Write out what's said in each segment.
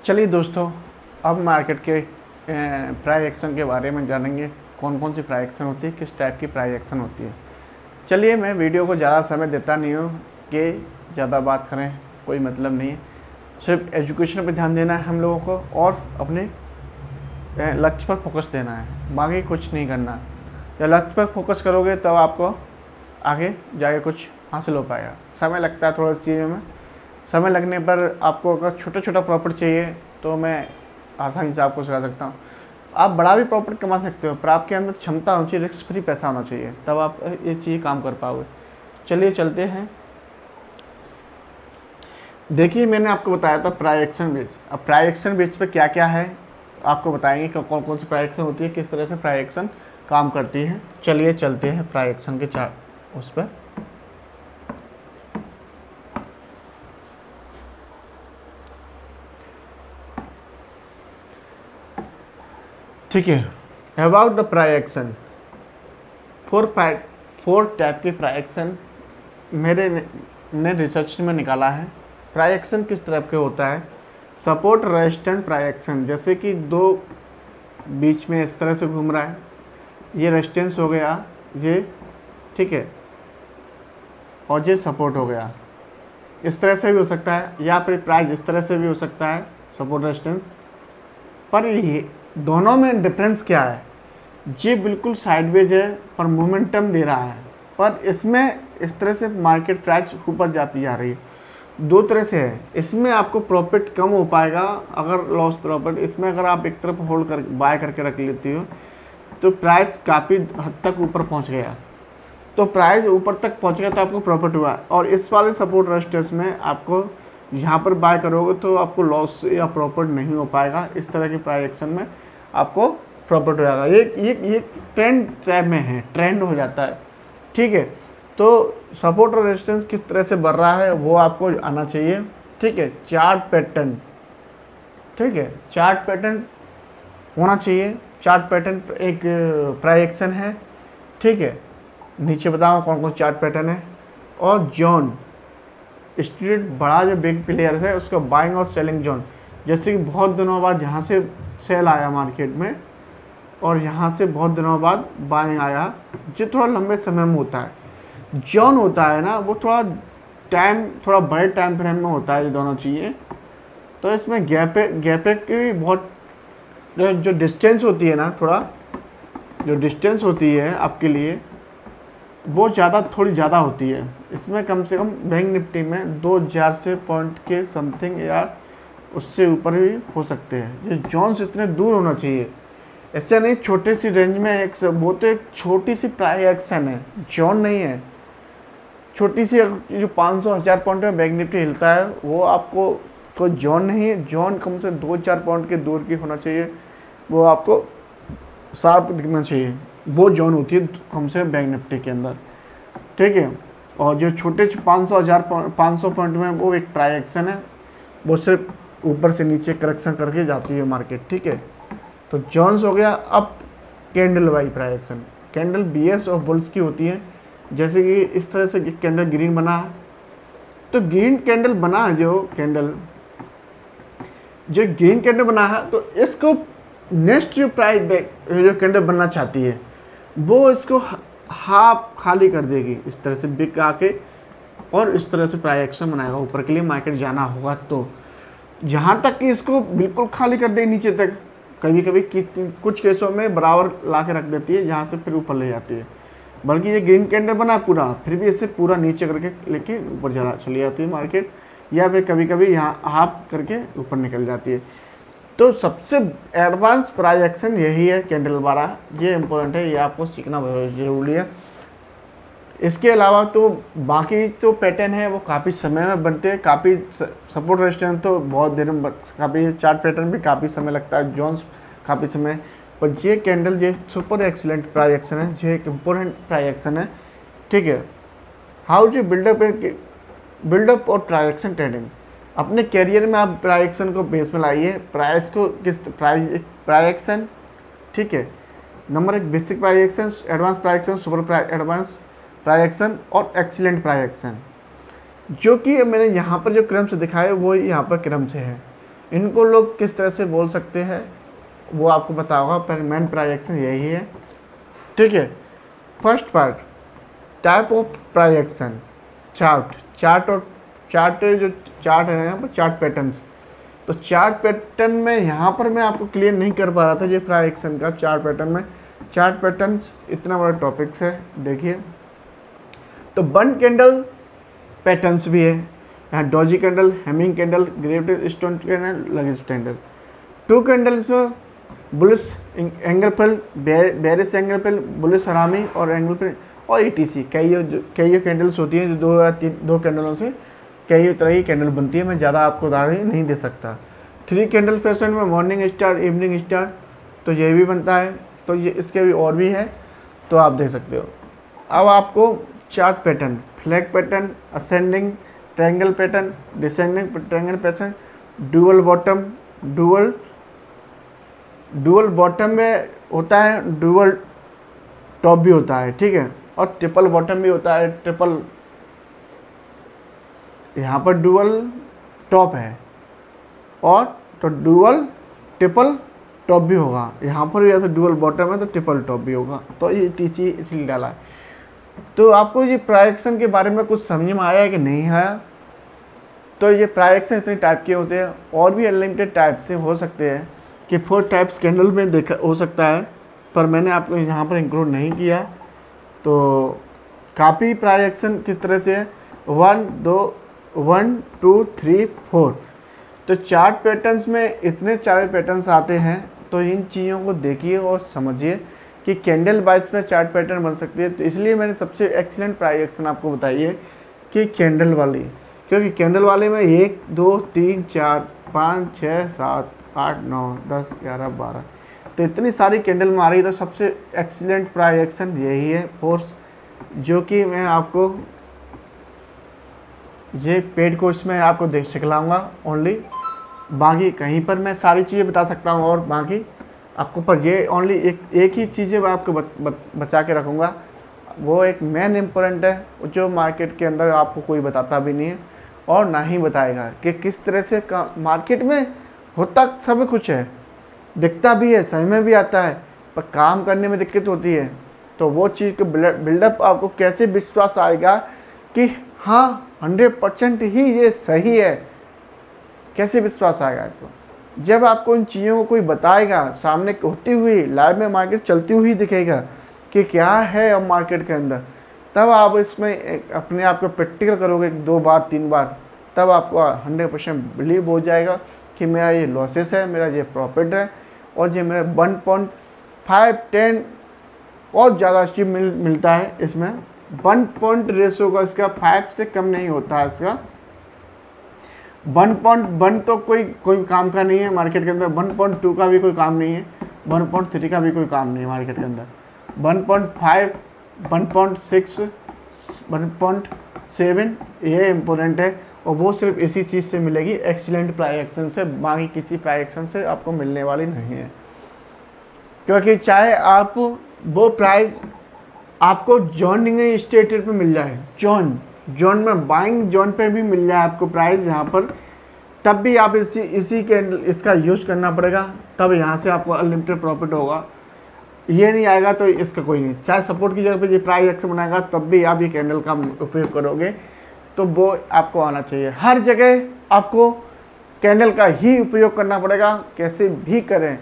चलिए दोस्तों, अब मार्केट के प्राइस एक्शन के बारे में जानेंगे। कौन कौन सी प्राइस एक्शन होती है, किस टाइप की प्राइस एक्शन होती है। चलिए, मैं वीडियो को ज़्यादा समय देता नहीं हूँ कि ज़्यादा बात करें, कोई मतलब नहीं है। सिर्फ एजुकेशन पर ध्यान देना है हम लोगों को और अपने लक्ष्य पर फोकस देना है, बाकी कुछ नहीं करना। जब लक्ष्य पर फोकस करोगे तब आपको आगे जाके कुछ हासिल हो पाएगा। समय लगता है थोड़ा सी चीज़ों में। समय लगने पर आपको अगर छोटा छोटा प्रॉफिट चाहिए तो मैं आसानी से आपको सिखा सकता हूँ। आप बड़ा भी प्रॉफिट कमा सकते हो, पर आपके अंदर क्षमता होनी चाहिए, रिस्क फ्री पैसा होना चाहिए, तब आप ये चीज़ काम कर पाओगे। चलिए चलते हैं। देखिए, मैंने आपको बताया था प्राइस एक्शन बेस। अब प्राइस एक्शन बेस पे क्या क्या है आपको बताएंगे कि कौन कौन सी प्राइस एक्शन होती है, किस तरह से प्राइस एक्शन काम करती है। चलिए चलते हैं प्राइस एक्शन के चार्ट उस पर। ठीक है, about the price action, four type के प्राइस एक्शन मेरे ने रिसर्च में निकाला है। प्राइस एक्शन किस तरह के होता है? सपोर्ट रेजिस्टेंट प्राइस एक्शन, जैसे कि दो बीच में इस तरह से घूम रहा है, ये रेजिस्टेंस हो गया, ये ठीक है, और ये सपोर्ट हो गया। इस तरह से भी हो सकता है, या फिर प्राइस इस तरह से भी हो सकता है, सपोर्ट रेजिस्टेंस। पर ये दोनों में डिफरेंस क्या है? ये बिल्कुल साइडवेज है पर मोमेंटम दे रहा है, पर इसमें इस तरह से मार्केट प्राइस ऊपर जाती जा रही है। दो तरह से है, इसमें आपको प्रॉफिट कम हो पाएगा अगर लॉस प्रॉफिट। इसमें अगर आप एक तरफ होल्ड कर बाय करके रख लेती हो तो प्राइस काफ़ी हद तक ऊपर पहुंच गया, तो प्राइस ऊपर तक पहुंच गया तो आपको प्रॉफिट हुआ। और इस वाले सपोर्ट रेजिस्टेंस में आपको यहाँ पर बाय करोगे तो आपको लॉस या प्रॉफिट नहीं हो पाएगा। इस तरह के प्राइस एक्शन में आपको प्रॉफिट हो जाएगा। ये ट्रेंड टाइप में है, ट्रेंड हो जाता है, ठीक है। तो सपोर्ट और रेजिस्टेंस किस तरह से बढ़ रहा है वो आपको आना चाहिए, ठीक है। चार्ट पैटर्न, ठीक है, चार्ट पैटर्न होना चाहिए। चार्ट पैटर्न एक प्राइस एक्शन है, ठीक है। नीचे बताओ कौन कौन चार्ट पैटर्न है। और जोन स्टूडेंट, बड़ा जो बिग प्लेयर है उसका बाइंग और सेलिंग जोन, जैसे कि बहुत दिनों बाद यहाँ से सेल आया मार्केट में और यहाँ से बहुत दिनों बाद बाइंग आया, जो थोड़ा लंबे समय में होता है। जोन होता है ना, वो थोड़ा बड़े टाइम फ्रेम में होता है, ये दोनों चीज़ें। तो इसमें गैप की भी बहुत जो डिस्टेंस होती है ना, थोड़ा जो डिस्टेंस होती है आपके लिए वो थोड़ी ज़्यादा होती है। इसमें कम से कम बैंक निफ्टी में 2000 से पॉइंट के समथिंग या उससे ऊपर भी हो सकते हैं। ये जोन्स इतने दूर होना चाहिए, ऐसा नहीं छोटे सी रेंज में वो तो एक छोटी सी प्राइस एक्शन है, जोन नहीं है। छोटी सी जो 500-1000 पॉइंट में बैंक निफ्टी हिलता है वो आपको कोई जोन नहीं है। जोन कम से 2-4 पॉइंट के दूर की होना चाहिए, वो आपको शार्प दिखना चाहिए, वो जोन होती है कम से बैंक निफ्टी के अंदर, ठीक है। और जो छोटे 500 पॉइंट में वो एक प्राइस एक्शन है, वो सिर्फ ऊपर से नीचे करेक्शन करके जाती है मार्केट, ठीक है। तो जोन्स हो गया। अब candle Y price action, candle bears और बुल्स की होती है। जैसे कि इस तरह से कैंडल ग्रीन बना है, तो ग्रीन कैंडल बना है, जो ग्रीन कैंडल बना है, तो इसको नेक्स्ट जो प्राइस जो कैंडल बनना चाहती है वो इसको हाफ खाली कर देगी, इस तरह से बिक आके, और इस तरह से प्राइस एक्शन बनाएगा ऊपर के लिए मार्केट जाना होगा। तो यहाँ तक कि इसको बिल्कुल खाली कर दे नीचे तक, कभी कभी कुछ केसों में बराबर ला के रख देती है, यहाँ से फिर ऊपर ले जाती है। बल्कि ये ग्रीन कैंडल बना पूरा, फिर भी इसे पूरा नीचे करके लेके ऊपर चली जाती है मार्केट, या फिर कभी कभी यहाँ हाफ करके ऊपर निकल जाती है। तो सबसे एडवांस प्राइस एक्शन यही है कैंडल वाला, ये इम्पोर्टेंट है, ये आपको सीखना बहुत जरूरी है। इसके अलावा तो बाकी जो पैटर्न है वो काफ़ी समय में बनते हैं, काफ़ी सपोर्ट रेजिस्टेंस तो बहुत देर में, काफ़ी चार्ट पैटर्न भी काफ़ी समय लगता है, जोन्स काफ़ी समय। पर ये कैंडल ये सुपर एक्सीलेंट प्राइस एक्शन है, ये एक इम्पोर्टेंट प्राइस एक्शन है, ठीक है। हाउ टू बिल्डअप और प्राइस एक्शन ट्रेडिंग, अपने कैरियर में आप प्राइस एक्शन को बेस में लाइए। प्राइस को किस प्राइस एक्शन, ठीक है। Number 1 basic price action, advance price action, super advance price action और एक्सीलेंट प्राइस एक्शन, जो कि मैंने यहाँ पर जो क्रम से दिखाया वो यहाँ पर क्रम से है। इनको लोग किस तरह से बोल सकते हैं वो आपको पता होगा, पर मेन प्राइस एक्शन यही है, ठीक है। First part, type of price action, chart और चार्ट जो चार्ट है यहाँ पर चार्ट पैटर्न्स। तो चार्ट पैटर्न में यहाँ पर मैं आपको क्लियर नहीं कर पा रहा था ये प्राइस एक्शन का चार्ट पैटर्न में। चार्ट पैटर्न्स इतना बड़ा टॉपिक्स है, देखिए। तो बन कैंडल पैटर्न्स भी है यहाँ, doji candle, hanging candle, gravity stone candle, लगिस कैंडल। टू कैंडल्स में bullish engulfing, bearish engulfing, bullish harami और एंगल फिल और ETC कई कैंडल्स होती हैं जो दो कैंडलों से कई तरह की कैंडल बनती है। मैं ज़्यादा आपको उदाहरण नहीं दे सकता। 3 कैंडल फैशन में मॉर्निंग स्टार, इवनिंग स्टार, तो ये भी बनता है। तो ये इसके भी और भी है, तो आप देख सकते हो। अब आपको chart pattern, flag pattern, ascending triangle pattern, descending triangle pattern, dual bottom, dual bottom में होता है, डुअल टॉप भी होता है, ठीक है, और ट्रिपल बॉटम भी होता है। ट्रिपल, यहाँ पर डुअल टॉप है और तो डुअल ट्रिपल टॉप भी होगा, यहाँ पर भी ऐसे डुअल बॉटम है तो ट्रिपल टॉप भी होगा। तो ये TC इसलिए डाला है। तो आपको ये प्राइस एक्शन के बारे में कुछ समझ में आया है कि नहीं आया? तो ये प्राइस एक्शन इतने टाइप के होते हैं, और भी अनलिमिटेड टाइप से हो सकते हैं कि 4 टाइप्स कैंडल में देखा हो सकता है, पर मैंने आपको यहाँ पर इंक्लूड नहीं किया। तो काफ़ी प्राइस एक्शन किस तरह से है, 1 2 3 4। तो चार्ट पैटर्न्स में इतने सारे पैटर्न्स आते हैं, तो इन चीज़ों को देखिए और समझिए कि कैंडल वाइज में चार्ट पैटर्न बन सकती है। तो इसलिए मैंने सबसे एक्सीलेंट प्राइस एक्शन आपको बताई है कि कैंडल वाली, क्योंकि कैंडल वाले में 1 2 3 4 5 6 7 8 9 10 11 12, तो इतनी सारी कैंडल में आ रही है। तो सबसे एक्सीलेंट प्राइस एक्शन यही है, फोर्स, जो कि मैं आपको ये पेड कोर्स में आपको देख सिखलाऊंगा ओनली। बाकी कहीं पर मैं सारी चीज़ें बता सकता हूँ और बाकी आपको, पर ये ओनली एक ही चीज़ें मैं आपको बचा के रखूँगा, वो एक मेन इम्पोर्टेंट है जो मार्केट के अंदर आपको कोई बताता भी नहीं है और ना ही बताएगा कि किस तरह से मार्केट में होता सब कुछ है, दिखता भी है, समझ में भी आता है, पर काम करने में दिक्कत होती है। तो वो चीज़ का बिल्डअप आपको कैसे विश्वास आएगा कि हाँ 100% ही ये सही है, कैसे विश्वास आएगा आपको? जब आपको उन चीज़ों को कोई बताएगा, सामने होती हुई लाइव में मार्केट चलती हुई दिखेगा कि क्या है अब मार्केट के अंदर, तब आप इसमें अपने आप को प्रैक्टिकल करोगे 2 बार 3 बार, तब आपको 100% बिलीव हो जाएगा कि मेरा ये लॉसेस है, मेरा ये प्रॉफिट है, और ये मेरा 1.5 10 और ज़्यादा अचीव मिलता है। इसमें 1 पॉइंट रेशो का इसका 5 से कम नहीं होता है। इसका 1.1 तो कोई काम का नहीं है मार्केट के अंदर, 1.2 का भी कोई काम नहीं है, 1.3 का भी कोई काम नहीं है मार्केट के अंदर। 1.5 1.6 1.7 ये इम्पोर्टेंट है, और वो सिर्फ इसी चीज़ से मिलेगी, एक्सीलेंट प्राइस एक्शन से, बाकी किसी प्राइस एक्शन से आपको मिलने वाली नहीं है। क्योंकि चाहे आप वो प्राइस आपको जॉइनिंग स्टेट रेट पे मिल जाए, जोन में बाइंग जोन पे भी मिल जाए आपको प्राइस यहाँ पर, तब भी आप इसी कैंडल इसका यूज़ करना पड़ेगा, तब यहाँ से आपको अनलिमिटेड प्रॉफिट होगा। ये नहीं आएगा तो इसका कोई नहीं, चाहे सपोर्ट की जगह पे ये प्राइस एक्शन बनाएगा तब भी आप ये कैंडल का उपयोग करोगे, तो वो आपको आना चाहिए। हर जगह आपको कैंडल का ही उपयोग करना पड़ेगा, कैसे भी करें,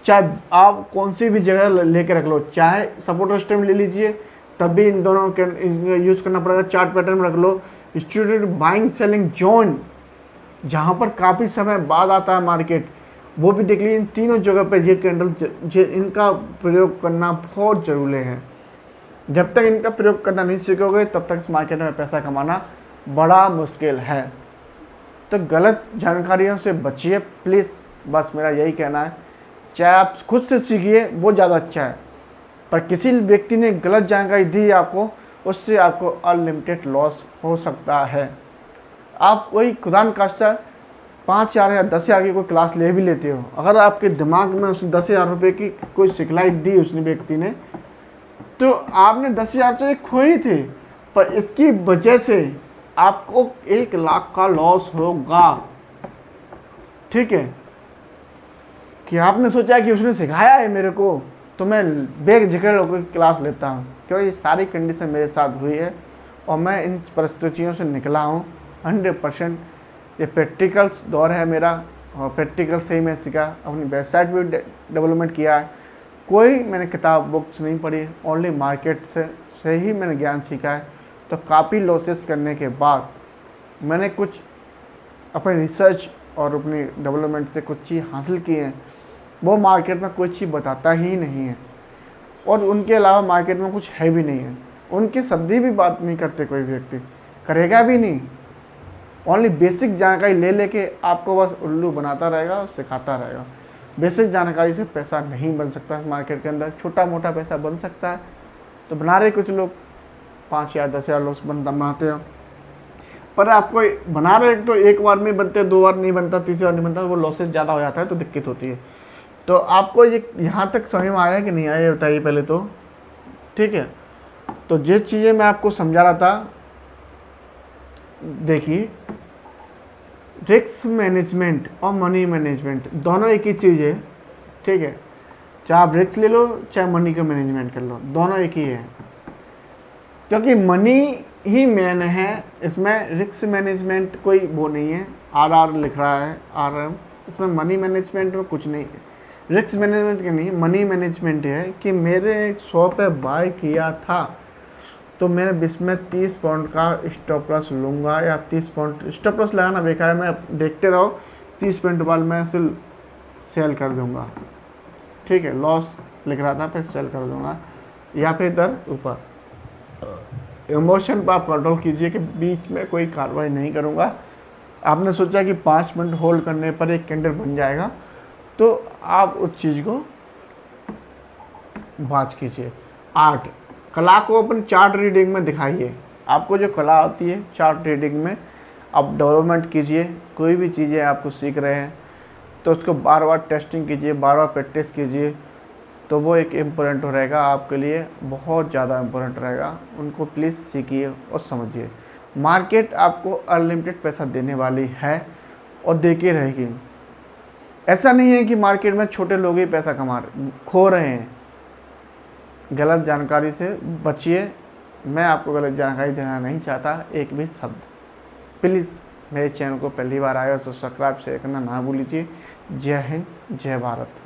चाहे आप कौन सी भी जगह लेके रख लो, चाहे सपोर्ट रेजिस्टेंस ले लीजिए, तब भी इन दोनों के यूज़ करना पड़ेगा। चार्ट पैटर्न में रख लो, स्टूडेंट बाइंग सेलिंग जोन, जहाँ पर काफ़ी समय बाद आता है मार्केट, वो भी देख लीजिए। इन तीनों जगह पर ये कैंडल इनका प्रयोग करना बहुत ज़रूरी है। जब तक इनका प्रयोग करना नहीं सीखोगे तब तक इस मार्केट में पैसा कमाना बड़ा मुश्किल है। तो गलत जानकारियों से बचिए प्लीज़, बस मेरा यही कहना है। चाहे आप खुद से सीखिए वो ज़्यादा अच्छा है, पर किसी व्यक्ति ने गलत जानकारी दी आपको, उससे आपको अनलिमिटेड लॉस हो सकता है। आप कोई खुदा न खास्ता 5,000 या 10,000 की कोई क्लास ले भी लेते हो, अगर आपके दिमाग में उस 10,000 रुपये की कोई सिखलाई दी उसने व्यक्ति ने, तो आपने 10,000 तो खोए थे, पर इसकी वजह से आपको 1 लाख का लॉस होगा। ठीक है, कि आपने सोचा कि उसने सिखाया है मेरे को तो मैं बेग जिक्र होकर क्लास लेता हूँ, क्योंकि ये सारी कंडीशन मेरे साथ हुई है और मैं इन परिस्थितियों से निकला हूँ 100%। ये प्रैक्टिकल्स दौर है मेरा और प्रैक्टिकल से ही मैं सीखा, अपनी वेबसाइट भी डेवलपमेंट किया है। कोई मैंने किताब बुक्स नहीं पढ़ी, ओनली मार्केट से ही मैंने ज्ञान सीखा है। तो काफ़ी लॉसेस करने के बाद मैंने कुछ अपने रिसर्च और अपनी डेवलपमेंट से कुछ चीज़ हासिल की है। वो मार्केट में कोई चीज़ बताता ही नहीं है और उनके अलावा मार्केट में कुछ है भी नहीं है। उनके शब्द भी बात नहीं करते, कोई व्यक्ति करेगा भी नहीं। ओनली बेसिक जानकारी ले लेके आपको बस उल्लू बनाता रहेगा और सिखाता रहेगा। बेसिक जानकारी से पैसा नहीं बन सकता इस मार्केट के अंदर। छोटा मोटा पैसा बन सकता है तो बना रहे कुछ लोग, 5,000 10,000 लोग बनाते हैं, पर आपको बना रहे तो एक बार में बनते, 2 बार नहीं बनता, तीसरी बार नहीं बनता, वो लॉसेस ज़्यादा हो जाता है तो दिक्कत होती है। तो आपको ये यहाँ तक समझ में आया कि नहीं आया, बताइए पहले तो। ठीक है, तो ये चीज़ें मैं आपको समझा रहा था। देखिए, रिस्क मैनेजमेंट और मनी मैनेजमेंट दोनों एक ही चीज़ है। ठीक है, चाहे आप रिस्क ले लो चाहे मनी का मैनेजमेंट कर लो, दोनों एक ही है, क्योंकि मनी ही मेन है। इसमें रिस्क मैनेजमेंट कोई वो नहीं है, आर लिख रहा है RM, इसमें मनी मैनेजमेंट में कुछ नहीं है। रिस्क मैनेजमेंट के नहीं, मनी मैनेजमेंट है कि मेरे 100 पे बाय किया था तो मैंने इसमें 30 पाउंड का स्टॉप लॉस लूँगा, या 30 पाउंड स्टॉप लॉस लगाना बेकार है, मैं देखते रहो 30 पाउंड बाद मैं सिर्फ सेल कर दूँगा। ठीक है, लॉस लिख रहा था फिर सेल कर दूँगा, या फिर इधर ऊपर। इमोशन पर आप कंट्रोल कीजिए कि बीच में कोई कार्रवाई नहीं करूँगा। आपने सोचा कि 5 मिनट होल्ड करने पर एक कैंडल बन जाएगा तो आप उस चीज़ को बात कीजिए। 8, कला को अपन चार्ट रीडिंग में दिखाइए। आपको जो कला आती है चार्ट रीडिंग में आप डेवलपमेंट कीजिए। कोई भी चीज़ें आपको सीख रहे हैं तो उसको बार बार टेस्टिंग कीजिए, बार बार प्रैक्टिस कीजिए, तो वो एक इम्पोर्टेंट रहेगा आपके लिए, बहुत ज़्यादा इम्पोर्टेंट रहेगा। उनको प्लीज़ सीखिए और समझिए। मार्केट आपको अनलिमिटेड पैसा देने वाली है और देके रहेगी। ऐसा नहीं है कि मार्केट में छोटे लोग ही पैसा खो रहे हैं। गलत जानकारी से बचिए। मैं आपको गलत जानकारी देना नहीं चाहता एक भी शब्द। प्लीज़ मेरे चैनल को पहली बार आए हो तो सब्सक्राइब शेयर करना ना भूलिए। जय हिंद, जय भारत।